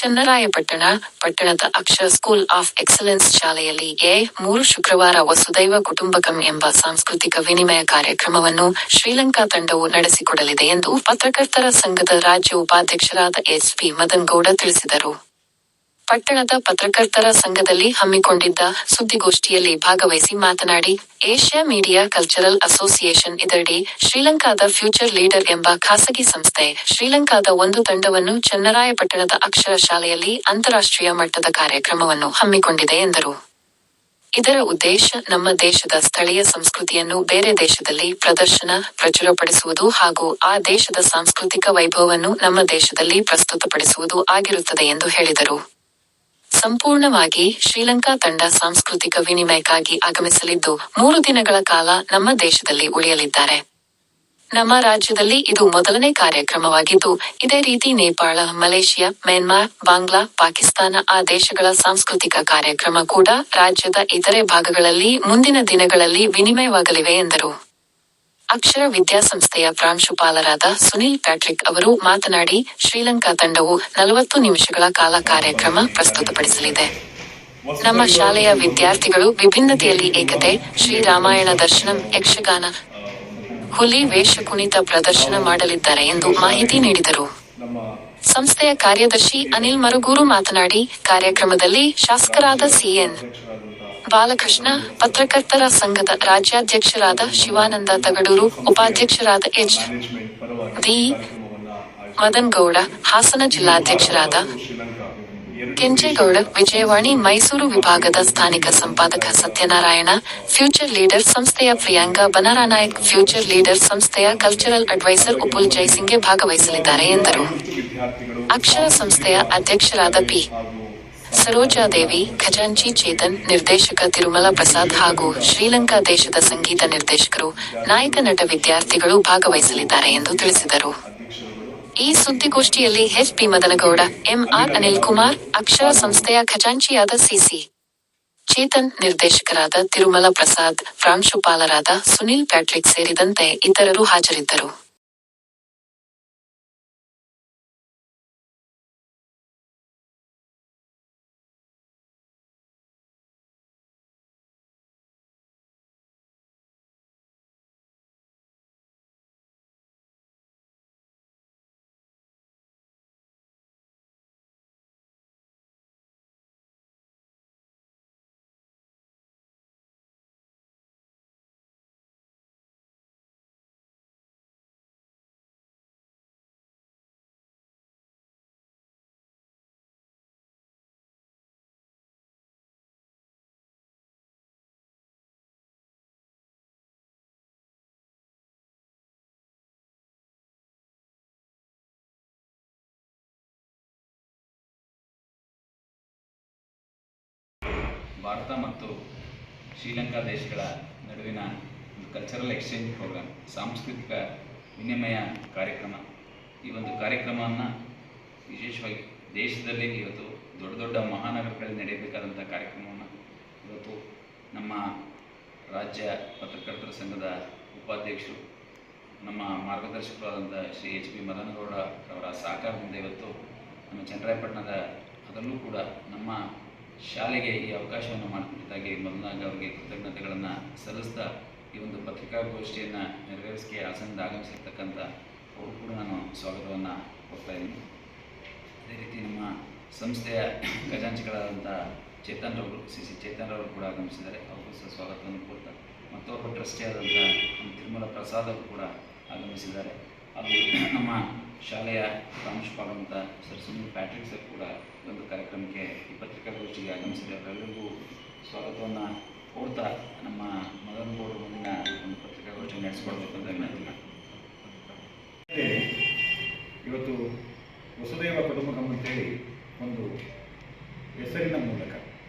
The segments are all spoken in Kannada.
ಚನ್ನರಾಯಪಟ್ಟಣ ಪಟ್ಟಣದ ಅಕ್ಷರ ಸ್ಕೂಲ್ ಆಫ್ ಎಕ್ಸಲೆನ್ಸ್ ಶಾಲೆಯಲ್ಲಿ 3 ಶುಕ್ರವಾರ ವಸುದೈವ ಕುಟುಂಬಕಂ ಎಂಬ ಸಾಂಸ್ಕೃತಿಕ ವಿನಿಮಯ ಕಾರ್ಯಕ್ರಮವನ್ನು ಶ್ರೀಲಂಕಾ ತಂಡವು ನಡೆಸಿಕೊಡಲಿದೆ ಎಂದು ಪತ್ರಕರ್ತರ ಸಂಘದ ರಾಜ್ಯ ಉಪಾಧ್ಯಕ್ಷರಾದ ಎಚ್.ಪಿ. ಮದನಗೌಡ ತಿಳಿಸಿದರು. ಪಟ್ಟಣದ ಪತ್ರಕರ್ತರ ಸಂಘದಲ್ಲಿ ಹಮ್ಮಿಕೊಂಡಿದ್ದ ಸುದ್ದಿಗೋಷ್ಠಿಯಲ್ಲಿ ಭಾಗವಹಿಸಿ ಮಾತನಾಡಿ, ಏಷ್ಯಾ ಮೀಡಿಯಾ ಕಲ್ಚರಲ್ ಅಸೋಸಿಯೇಷನ್ ಇದರಡಿ ಶ್ರೀಲಂಕಾದ ಫ್ಯೂಚರ್ ಲೀಡರ್ ಎಂಬ ಖಾಸಗಿ ಸಂಸ್ಥೆ, ಶ್ರೀಲಂಕಾದ ಒಂದು ತಂಡವನ್ನು ಚನ್ನರಾಯಪಟ್ಟಣದ ಅಕ್ಷರ ಶಾಲೆಯಲ್ಲಿ ಅಂತಾರಾಷ್ಟ್ರೀಯ ಮಟ್ಟದ ಕಾರ್ಯಕ್ರಮವನ್ನು ಹಮ್ಮಿಕೊಂಡಿದೆ ಎಂದರು. ಇದರ ಉದ್ದೇಶ ನಮ್ಮ ದೇಶದ ಸ್ಥಳೀಯ ಸಂಸ್ಕೃತಿಯನ್ನು ಬೇರೆ ದೇಶದಲ್ಲಿ ಪ್ರದರ್ಶನ, ಪ್ರಚುರಪಡಿಸುವುದು ಹಾಗೂ ಆ ದೇಶದ ಸಾಂಸ್ಕೃತಿಕ ವೈಭವವನ್ನು ನಮ್ಮ ದೇಶದಲ್ಲಿ ಪ್ರಸ್ತುತಪಡಿಸುವುದು ಆಗಿರುತ್ತದೆ ಎಂದು ಹೇಳಿದರು. ಸಂಪೂರ್ಣವಾಗಿ ಶ್ರೀಲಂಕಾ ತಂಡ ಸಾಂಸ್ಕೃತಿಕ ವಿನಿಮಯಕ್ಕಾಗಿ ಆಗಮಿಸಲಿದ್ದು, 3 ದಿನಗಳ ಕಾಲ ನಮ್ಮ ದೇಶದಲ್ಲಿ ಉಳಿಯಲಿದ್ದಾರೆ. ನಮ್ಮ ರಾಜ್ಯದಲ್ಲಿ ಇದು ಮೊದಲನೇ ಕಾರ್ಯಕ್ರಮವಾಗಿದ್ದು, ಇದೇ ರೀತಿ ನೇಪಾಳ, ಮಲೇಷಿಯಾ, ಮ್ಯಾನ್ಮಾರ್, ಬಾಂಗ್ಲಾ, ಪಾಕಿಸ್ತಾನ ಆ ದೇಶಗಳ ಸಾಂಸ್ಕೃತಿಕ ಕಾರ್ಯಕ್ರಮ ಕೂಡ ರಾಜ್ಯದ ಇತರೆ ಭಾಗಗಳಲ್ಲಿ ಮುಂದಿನ ದಿನಗಳಲ್ಲಿ ವಿನಿಮಯವಾಗಲಿವೆ ಎಂದರು. ಅಕ್ಷರ ವಿದ್ಯಾಸಂಸ್ಥೆಯ ಪ್ರಾಂಶುಪಾಲರಾದ ಸುನಿಲ್ ಪ್ಯಾಟ್ರಿಕ್ ಅವರು ಮಾತನಾಡಿ, ಶ್ರೀಲಂಕಾ ತಂಡವು 40 ನಿಮಿಷಗಳ ಕಾಲ ಕಾರ್ಯಕ್ರಮ ಪ್ರಸ್ತುತಪಡಿಸಲಿದೆ. ನಮ್ಮ ಶಾಲೆಯ ವಿದ್ಯಾರ್ಥಿಗಳು ವಿಭಿನ್ನತೆಯಲ್ಲಿ ಏಕತೆ, ಶ್ರೀರಾಮಾಯಣ ದರ್ಶನಂ, ಯಕ್ಷಗಾನ, ಹುಲಿ ವೇಷ ಕುಣಿತ ಪ್ರದರ್ಶನ ಮಾಡಲಿದ್ದಾರೆ ಎಂದು ಮಾಹಿತಿ ನೀಡಿದರು. ಸಂಸ್ಥೆಯ ಕಾರ್ಯದರ್ಶಿ ಅನಿಲ್ ಮರುಗೂರು ಮಾತನಾಡಿ, ಕಾರ್ಯಕ್ರಮದಲ್ಲಿ ಶಾಸಕರಾದ ಸಿ.ಎನ್. ಬಾಲಕೃಷ್ಣ, ಪತ್ರಕರ್ತರ ಸಂಘದ ರಾಜ್ಯಾಧ್ಯಕ್ಷರಾದ ಶಿವಾನಂದ ತಗಡೂರು, ಉಪಾಧ್ಯಕ್ಷರಾದ ಎಚ್.ಡಿ. ಮದನಗೌಡ, ಹಾಸನ ಜಿಲ್ಲಾಧ್ಯಕ್ಷರಾದ ಕೆಂಚೇಗೌಡ, ವಿಜಯವಾಣಿ ಮೈಸೂರು ವಿಭಾಗದ ಸ್ಥಾನಿಕ ಸಂಪಾದಕ ಸತ್ಯನಾರಾಯಣ, ಫ್ಯೂಚರ್ ಲೀಡರ್ ಸಂಸ್ಥೆಯ ಪ್ರಿಯಾಂಕಾ ಬನಾರಾನಾಯಕ್, ಫ್ಯೂಚರ್ ಲೀಡರ್ ಸಂಸ್ಥೆಯ ಕಲ್ಚರಲ್ ಅಡ್ವೈಸರ್ ಉಪುಲ್ ಜೈಸಿಂಗೆ ಭಾಗವಹಿಸಲಿದ್ದಾರೆ ಎಂದರು. ಅಕ್ಷರ ಸಂಸ್ಥೆಯ ಅಧ್ಯಕ್ಷರಾದ ಪಿ. ಸರೋಜಾದೇವಿ, ಖಜಾಂಚಿ ಚೇತನ್, ನಿರ್ದೇಶಕ ತಿರುಮಲ ಪ್ರಸಾದ್ ಹಾಗೂ ಶ್ರೀಲಂಕಾ ದೇಶದ ಸಂಗೀತ ನಿರ್ದೇಶಕರು, ನಾಯಕ ನಟ ವಿದ್ಯಾರ್ಥಿಗಳು ಭಾಗವಹಿಸಲಿದ್ದಾರೆ ಎಂದು ತಿಳಿಸಿದರು. ಈ ಸುದ್ದಿಗೋಷ್ಠಿಯಲ್ಲಿ ಎಚ್.ಪಿ. ಮದನಗೌಡ, ಎಂ.ಆರ್. ಅನಿಲ್ ಕುಮಾರ್, ಅಕ್ಷರ ಸಂಸ್ಥೆಯ ಖಜಾಂಚಿಯಾದ ಸಿ.ಸಿ. ಚೇತನ್, ನಿರ್ದೇಶಕರಾದ ತಿರುಮಲ ಪ್ರಸಾದ್, ಪ್ರಾಂಶುಪಾಲರಾದ ಸುನಿಲ್ ಪ್ಯಾಟ್ರಿಕ್ ಸೇರಿದಂತೆ ಇತರರು ಹಾಜರಿದ್ದರು. ಭಾರತ ಮತ್ತು ಶ್ರೀಲಂಕಾ ದೇಶಗಳ ನಡುವಿನ ಒಂದು ಕಲ್ಚರಲ್ ಎಕ್ಸ್ಚೇಂಜ್ ಪ್ರೋಗ್ರಾಮ್, ಸಾಂಸ್ಕೃತಿಕ ವಿನಿಮಯ ಕಾರ್ಯಕ್ರಮ. ಈ ಒಂದು ಕಾರ್ಯಕ್ರಮವನ್ನು ವಿಶೇಷವಾಗಿ ದೇಶದಲ್ಲಿ ಇವತ್ತು ದೊಡ್ಡ ದೊಡ್ಡ ಮಹಾನಗರಗಳಲ್ಲಿ ನಡೆಯಬೇಕಾದಂಥ ಕಾರ್ಯಕ್ರಮವನ್ನು ಇವತ್ತು ನಮ್ಮ ರಾಜ್ಯ ಪತ್ರಕರ್ತರ ಸಂಘದ ಉಪಾಧ್ಯಕ್ಷರು, ನಮ್ಮ ಮಾರ್ಗದರ್ಶಕರಾದಂಥ ಶ್ರೀ ಎಚ್.ಪಿ. ಮದನಗೌಡ ಅವರ ಸಹಕಾರದಿಂದ ಇವತ್ತು ನಮ್ಮ ಚನ್ನರಾಯಪಟ್ಟಣದ ಅದರಲ್ಲೂ ಕೂಡ ನಮ್ಮ ಶಾಲೆಗೆ ಈ ಅವಕಾಶವನ್ನು ಮಾಡಿಕೊಟ್ಟಿದ್ದಾಗೆ ಮೊದಲಾಗಿ ಅವರಿಗೆ ಕೃತಜ್ಞತೆಗಳನ್ನು ಸಲ್ಲಿಸ್ತಾ ಈ ಒಂದು ಪತ್ರಿಕಾಗೋಷ್ಠಿಯನ್ನು ನೆರವೇರಿಸಿಕೆ ಹಾಸನದಿಂದ ಆಗಮಿಸಿರ್ತಕ್ಕಂಥ ಅವರು ಕೂಡ ನಾನು ಸ್ವಾಗತವನ್ನು ಕೊಡ್ತಾ ಇದ್ದೀನಿ. ಅದೇ ರೀತಿ ನಮ್ಮ ಸಂಸ್ಥೆಯ ಖಜಾಂಚಿಗಳಾದಂಥ ಚೇತನ್ ರವರು, ಸಿ.ಸಿ. ಚೇತನ್ ರವರು ಕೂಡ ಆಗಮಿಸಿದ್ದಾರೆ. ಅವರು ಸಹ ಸ್ವಾಗತವನ್ನು ಕೊಡ್ತಾರೆ. ಮತ್ತೊಬ್ಬ ಟ್ರಸ್ಟಿ ಆದಂಥ ತಿರುಮಲ ಪ್ರಸಾದ್ ಅವರು ಕೂಡ ಆಗಮಿಸಿದ್ದಾರೆ. ಹಾಗೂ ನಮ್ಮ ಶಾಲೆಯ ಪ್ರಾಂಶುಪಾಲರಂಥ ಸರ್ ಸುನಿಲ್ ಪ್ಯಾಟ್ರಿಕ್ ಸರ್ ಕೂಡ ಈ ಒಂದು ಕಾರ್ಯಕ್ರಮಕ್ಕೆ ಈ ಪತ್ರಿಕಾಗೋಷ್ಠಿಗೆ ಆಗಮಿಸಿದ್ದಾರೆ. ಅವರೆಲ್ಲರಿಗೂ ಸ್ವಾಗತವನ್ನು ಕೋರ್ತಾ ನಮ್ಮ ಮದನಗೌಡರು ಮುಂದಿನ ಒಂದು ಪತ್ರಿಕಾಗೋಷ್ಠಿ ನಡೆಸಿಕೊಡ್ಬೇಕು ಅಂತ ವಿನಂತಿ. ಇವತ್ತು ವಸುದೈವ ಕುಟುಂಬಕಂ ಅಂತೇಳಿ ಒಂದು ಹೆಸರಿನ ಮೂಲಕ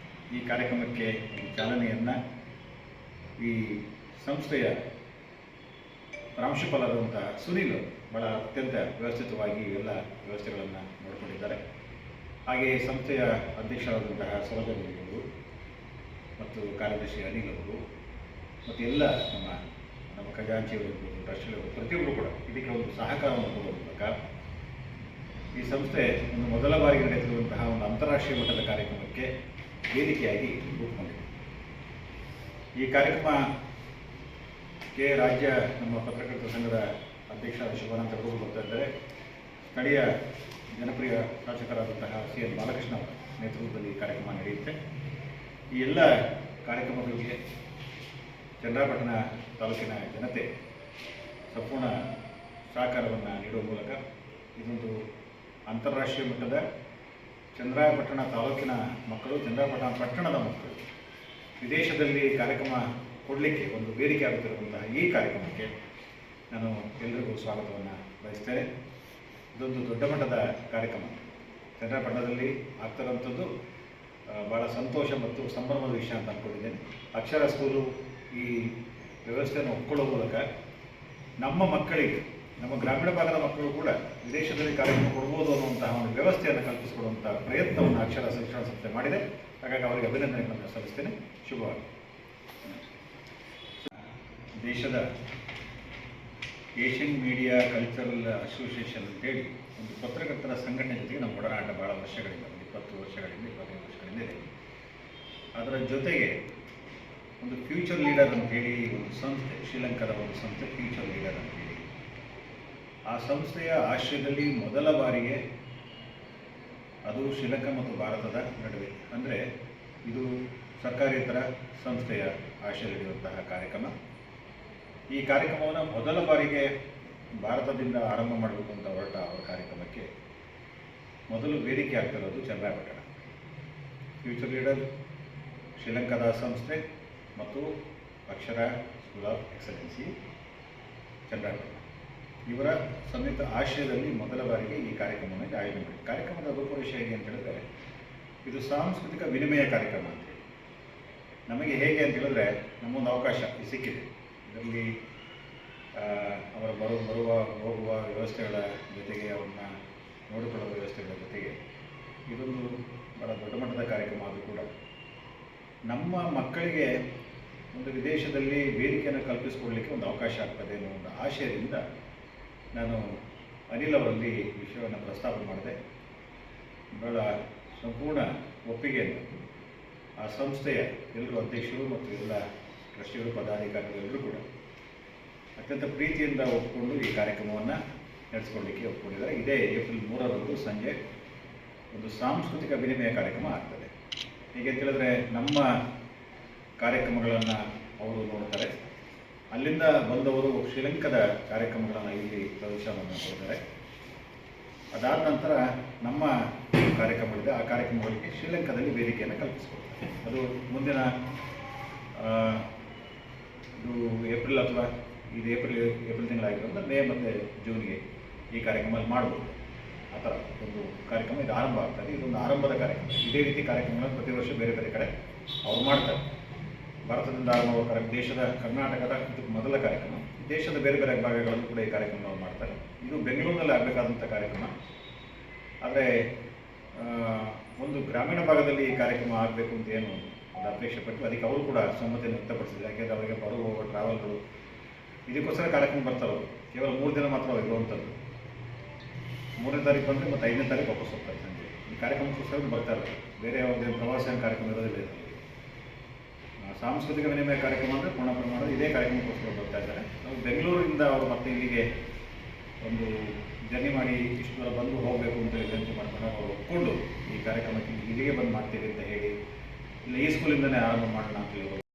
ಈ ಕಾರ್ಯಕ್ರಮಕ್ಕೆ ಚಾಲನೆಯನ್ನು ಈ ಸಂಸ್ಥೆಯ ಪ್ರಾಂಶುಪಾಲರಾದಂಥ ಸುನೀಲ್ ಭಾಳ ಅತ್ಯಂತ ವ್ಯವಸ್ಥಿತವಾಗಿ ಎಲ್ಲ ವ್ಯವಸ್ಥೆಗಳನ್ನು ನೋಡಿಕೊಂಡಿದ್ದಾರೆ. ಹಾಗೆಯೇ ಸಂಸ್ಥೆಯ ಅಧ್ಯಕ್ಷರಾದಂತಹ ಸರೋಜಾದೇವಿಯವರು ಮತ್ತು ಕಾರ್ಯದರ್ಶಿ ಅನಿಲ್ ಅವರು ಮತ್ತು ಎಲ್ಲ ನಮ್ಮ ಖಜಾಂಚಿಯವರು, ಟ್ರಸ್ಟಿಯವರು, ಪ್ರತಿಯೊಬ್ಬರು ಕೂಡ ಇದಕ್ಕೆ ಒಂದು ಸಹಕಾರವನ್ನು ಕೊಡುವ ಮೂಲಕ ಈ ಸಂಸ್ಥೆ ಒಂದು ಮೊದಲ ಬಾರಿಗೆ ನಡೆಸಿರುವಂತಹ ಒಂದು ಅಂತಾರಾಷ್ಟ್ರೀಯ ಮಟ್ಟದ ಕಾರ್ಯಕ್ರಮಕ್ಕೆ ವೇದಿಕೆಯಾಗಿ ರೂಪುಗೊಂಡಿದೆ. ಈ ಕಾರ್ಯಕ್ರಮಕ್ಕೆ ರಾಜ್ಯ ನಮ್ಮ ಪತ್ರಕರ್ತರ ಸಂಘದ ಅಧ್ಯಕ್ಷ ಶಿವಾನಂದ ಅವರು ಬರ್ತಾ ಇದ್ದಾರೆ. ಸ್ಥಳೀಯ ಜನಪ್ರಿಯ ಶಾಸಕರಾದಂತಹ CN ಬಾಲಕೃಷ್ಣ ಅವರ ನೇತೃತ್ವದಲ್ಲಿ ಈ ಕಾರ್ಯಕ್ರಮ ನಡೆಯುತ್ತೆ. ಈ ಎಲ್ಲ ಕಾರ್ಯಕ್ರಮಗಳಿಗೆ ಚನ್ನರಾಯಪಟ್ಟಣ ತಾಲೂಕಿನ ಜನತೆ ಸಂಪೂರ್ಣ ಸಹಕಾರವನ್ನು ನೀಡುವ ಮೂಲಕ ಇದೊಂದು ಅಂತಾರಾಷ್ಟ್ರೀಯ ಮಟ್ಟದ ಚನ್ನರಾಯಪಟ್ಟಣ ತಾಲೂಕಿನ ಮಕ್ಕಳು, ಚನ್ನರಾಯಪಟ್ಟಣ ಪಟ್ಟಣದ ಮಕ್ಕಳು ವಿದೇಶದಲ್ಲಿ ಕಾರ್ಯಕ್ರಮ ಕೊಡಲಿಕ್ಕೆ ಒಂದು ವೇದಿಕೆ ಆಗುತ್ತಿರುವಂತಹ ಈ ಕಾರ್ಯಕ್ರಮಕ್ಕೆ ನಾನು ಎಲ್ಲರಿಗೂ ಸ್ವಾಗತವನ್ನು ಬಯಸ್ತೇನೆ. ಇದೊಂದು ದೊಡ್ಡ ಮಟ್ಟದ ಕಾರ್ಯಕ್ರಮ ಚನ್ನರಾಯಪಟ್ಟಣದಲ್ಲಿ ಆಗ್ತಿರೋಂಥದ್ದು ಭಾಳ ಸಂತೋಷ ಮತ್ತು ಸಂಭ್ರಮದ ವಿಷಯ ಅಂತ ಅಂದ್ಕೊಂಡಿದ್ದೇನೆ. ಅಕ್ಷರ ಸ್ಕೂಲು ಈ ವ್ಯವಸ್ಥೆಯನ್ನು ಒಪ್ಕೊಳ್ಳುವ ಮೂಲಕ ನಮ್ಮ ಮಕ್ಕಳಿಗೆ, ನಮ್ಮ ಗ್ರಾಮೀಣ ಭಾಗದ ಮಕ್ಕಳು ಕೂಡ ವಿದೇಶದಲ್ಲಿ ಕಾರ್ಯಕ್ರಮ ಕೊಡ್ಬೋದು ಅನ್ನುವಂತಹ ಒಂದು ವ್ಯವಸ್ಥೆಯನ್ನು ಕಲ್ಪಿಸಿಕೊಡುವಂಥ ಪ್ರಯತ್ನವನ್ನು ಅಕ್ಷರ ಶಿಕ್ಷಣ ಸಂಸ್ಥೆ ಮಾಡಿದೆ. ಹಾಗಾಗಿ ಅವರಿಗೆ ಅಭಿನಂದನೆಗಳನ್ನು ಸಲ್ಲಿಸ್ತೇನೆ. ಶುಭವಾಗಿ. ದೇಶದ ಏಷ್ಯನ್ ಮೀಡಿಯಾ ಕಲ್ಚರಲ್ ಅಸೋಸಿಯೇಷನ್ ಅಂತೇಳಿ ಒಂದು ಪತ್ರಕರ್ತರ ಸಂಘಟನೆ ಜೊತೆಗೆ ನಮ್ಮ ಒಡನಾಟ ಭಾಳ ವರ್ಷಗಳಿಂದ, ಒಂದು 20 ವರ್ಷಗಳಿಂದ 25 ವರ್ಷಗಳಿಂದ ಇದೆ. ಅದರ ಜೊತೆಗೆ ಒಂದು ಫ್ಯೂಚರ್ ಲೀಡರ್ ಅಂತೇಳಿ ಒಂದು ಸಂಸ್ಥೆ, ಶ್ರೀಲಂಕಾದ ಒಂದು ಸಂಸ್ಥೆ ಫ್ಯೂಚರ್ ಲೀಡರ್ ಅಂತೇಳಿ, ಆ ಸಂಸ್ಥೆಯ ಆಶ್ರಯದಲ್ಲಿ ಮೊದಲ ಬಾರಿಗೆ, ಅದು ಶ್ರೀಲಂಕಾ ಮತ್ತು ಭಾರತದ ನಡುವೆ, ಅಂದರೆ ಇದು ಸರ್ಕಾರೇತರ ಸಂಸ್ಥೆಯ ಆಶ್ರಯದಲ್ಲಿರುವಂತಹ ಕಾರ್ಯಕ್ರಮ. ಈ ಕಾರ್ಯಕ್ರಮವನ್ನು ಮೊದಲ ಬಾರಿಗೆ ಭಾರತದಿಂದ ಆರಂಭ ಮಾಡಬೇಕು ಅಂತ ಹೊರಟ ಅವರ ಕಾರ್ಯಕ್ರಮಕ್ಕೆ ಮೊದಲು ವೇದಿಕೆ ಆಗ್ತಿರೋದು ಚನ್ನರಾಯಪಟ್ಟಣ. ಫ್ಯೂಚರ್ ಲೀಡರ್, ಶ್ರೀಲಂಕಾದ ಸಂಸ್ಥೆ ಮತ್ತು ಅಕ್ಷರ ಸ್ಕೂಲ್ ಆಫ್ ಎಕ್ಸಲೆನ್ಸಿ ಚನ್ನರಾಯಪಟ್ಟಣ ಇವರ ಸಂಯುಕ್ತ ಆಶ್ರಯದಲ್ಲಿ ಮೊದಲ ಬಾರಿಗೆ ಈ ಕಾರ್ಯಕ್ರಮವನ್ನು ಆಯೋಜನೆ ಮಾಡಿ. ಕಾರ್ಯಕ್ರಮದ ರೂಪರೇಷೆ ಹೇಗೆ ಅಂತ ಹೇಳಿದ್ರೆ, ಇದು ಸಾಂಸ್ಕೃತಿಕ ವಿನಿಮಯ ಕಾರ್ಯಕ್ರಮ ಅಂತೇಳಿ. ನಮಗೆ ಹೇಗೆ ಅಂತ ಹೇಳಿದ್ರೆ, ನಮ್ಮೊಂದು ಅವಕಾಶ ಸಿಕ್ಕಿದೆ. ಇದರಲ್ಲಿ ಅವರ ಬರುವ ಹೋಗುವ ವ್ಯವಸ್ಥೆಗಳ ಜೊತೆಗೆ, ಅವ್ರನ್ನ ನೋಡಿಕೊಳ್ಳುವ ವ್ಯವಸ್ಥೆಗಳ ಜೊತೆಗೆ ಇದೊಂದು ಭಾಳ ದೊಡ್ಡ ಮಟ್ಟದ ಕಾರ್ಯಕ್ರಮ. ಆದರೂ ಕೂಡ ನಮ್ಮ ಮಕ್ಕಳಿಗೆ ಒಂದು ವಿದೇಶದಲ್ಲಿ ವೇದಿಕೆಯನ್ನು ಕಲ್ಪಿಸಿಕೊಡ್ಲಿಕ್ಕೆ ಒಂದು ಅವಕಾಶ ಆಗ್ತದೆ ಅನ್ನೋ ಒಂದು ಆಶಯದಿಂದ ನಾನು ಅನಿಲ್ ಅವರಲ್ಲಿ ವಿಷಯವನ್ನು ಪ್ರಸ್ತಾಪ ಮಾಡಿದೆ. ಭಾಳ ಸಂಪೂರ್ಣ ಒಪ್ಪಿಗೆಯನ್ನು ಆ ಸಂಸ್ಥೆಯ ಎಲ್ಲರೂ ಅಧ್ಯಕ್ಷರು ಮತ್ತು ಎಲ್ಲ ಟ್ರಸ್ಟಿಗಳು, ಪದಾಧಿಕಾರಿಗಳು ಎಲ್ಲರೂ ಕೂಡ ಅತ್ಯಂತ ಪ್ರೀತಿಯಿಂದ ಒಪ್ಪಿಕೊಂಡು ಈ ಕಾರ್ಯಕ್ರಮವನ್ನು ನಡೆಸ್ಕೊಳ್ಳಿಕ್ಕೆ ಒಪ್ಪಿಕೊಂಡಿದ್ದಾರೆ. ಇದೇ ಏಪ್ರಿಲ್ 3ರಂದು ಸಂಜೆ ಒಂದು ಸಾಂಸ್ಕೃತಿಕ ವಿನಿಮಯ ಕಾರ್ಯಕ್ರಮ ಆಗ್ತದೆ. ಹೀಗೆ ಅಂತ ಹೇಳಿದ್ರೆ, ನಮ್ಮ ಕಾರ್ಯಕ್ರಮಗಳನ್ನು ಅವರು ನೋಡ್ತಾರೆ, ಅಲ್ಲಿಂದ ಬಂದವರು ಶ್ರೀಲಂಕಾದ ಕಾರ್ಯಕ್ರಮಗಳನ್ನು ಇಲ್ಲಿ ಪ್ರದರ್ಶನವನ್ನು ಕೊಡ್ತಾರೆ. ಅದಾದ ನಂತರ ನಮ್ಮ ಕಾರ್ಯಕ್ರಮಗಳಿದೆ, ಆ ಕಾರ್ಯಕ್ರಮಗಳಿಗೆ ಶ್ರೀಲಂಕಾದಲ್ಲಿ ವೇದಿಕೆಯನ್ನು ಕಲ್ಪಿಸಿಕೊಡ್ತಾರೆ. ಅದು ಮುಂದಿನ ಇದು ಏಪ್ರಿಲ್ ಅಥವಾ ಇದು ಏಪ್ರಿಲ್ ತಿಂಗಳಾಗಿರೋದ್ರಿಂದ ಮೇ ಮತ್ತು ಜೂನ್ಗೆ ಈ ಕಾರ್ಯಕ್ರಮದಲ್ಲಿ ಮಾಡ್ಬೋದು. ಆ ಥರ ಒಂದು ಕಾರ್ಯಕ್ರಮ ಇದು ಆರಂಭ ಆಗ್ತದೆ. ಇದೊಂದು ಆರಂಭದ ಕಾರ್ಯಕ್ರಮ. ಇದೇ ರೀತಿ ಕಾರ್ಯಕ್ರಮಗಳನ್ನು ಪ್ರತಿ ವರ್ಷ ಬೇರೆ ಬೇರೆ ಕಡೆ ಅವ್ರು ಮಾಡ್ತಾರೆ. ಭಾರತದಿಂದ ಆರಂಭ ಕಾರ್ಯಕ್ರಮ, ದೇಶದ ಕರ್ನಾಟಕದ ಇದು ಮೊದಲ ಕಾರ್ಯಕ್ರಮ. ದೇಶದ ಬೇರೆ ಬೇರೆ ಭಾಗಗಳಲ್ಲೂ ಕೂಡ ಈ ಕಾರ್ಯಕ್ರಮವನ್ನು ಮಾಡ್ತಾರೆ. ಇದು ಬೆಂಗಳೂರಿನಲ್ಲಿ ಆಗಬೇಕಾದಂಥ ಕಾರ್ಯಕ್ರಮ. ಆದರೆ ಒಂದು ಗ್ರಾಮೀಣ ಭಾಗದಲ್ಲಿ ಈ ಕಾರ್ಯಕ್ರಮ ಆಗಬೇಕು ಅಂತ ಏನು ಒಂದು ಅಪೇಕ್ಷೆ ಪಟ್ಟು ಅದಕ್ಕೆ ಅವರು ಕೂಡ ಸಮ್ಮತಿಯನ್ನು ವ್ಯಕ್ತಪಡಿಸಿದ್ದಾರೆ. ಯಾಕೆಂದರೆ ಅವರಿಗೆ ಬರುವ ಟ್ರಾವೆಲ್ಗಳು ಇದಕ್ಕೋಸ್ಕರ ಕಾರ್ಯಕ್ರಮ ಬರ್ತಾರೆ. ಅವರು ಕೇವಲ 3 ದಿನ ಮಾತ್ರ ಅವ್ರು ಇರುವಂಥದ್ದು. 3ನೇ ತಾರೀಕು ಬಂದರೆ ಮತ್ತು 5ನೇ ತಾರೀಕು ವಾಪಸ್ ಹೋಗ್ತಾರೆ ಸಂಜೆ. ಈ ಕಾರ್ಯಕ್ರಮಕ್ಕೋಸ್ಕರ ಬರ್ತಾರೆ. ಬೇರೆ ಯಾವುದೇ ಪ್ರವಾಸ ಕಾರ್ಯಕ್ರಮ ಇರೋದಿಲ್ಲ. ಸಾಂಸ್ಕೃತಿಕ ವಿನಿಮಯ ಕಾರ್ಯಕ್ರಮ ಅಂದರೆ ಪೂರ್ಣ ಪ್ರಮಾಣದ ಇದೇ ಕಾರ್ಯಕ್ರಮಕ್ಕೋಸ್ಕರ ಬರ್ತಾ ಇದ್ದಾರೆ. ನಾವು ಬೆಂಗಳೂರಿನಿಂದ ಅವರು ಮತ್ತೆ ಇಲ್ಲಿಗೆ ಒಂದು ಜರ್ನಿ ಮಾಡಿ ಇಷ್ಟು ದೂರ ಬಂದು ಹೋಗಬೇಕು ಅಂತ ವಿನಂತಿ ಮಾಡ್ಕೊಂಡು ಅವರು ಒಪ್ಕೊಂಡು ಈ ಕಾರ್ಯಕ್ರಮಕ್ಕೆ ಇಲ್ಲಿಗೆ ಬಂದು ಮಾಡ್ತೀವಿ ಅಂತ ಹೇಳಿ, ಇಲ್ಲ ಈ ಸ್ಕೂಲಿಂದನೇ ಆರಂಭ ಮಾಡೋಣ ಅಂತ ಹೇಳಿ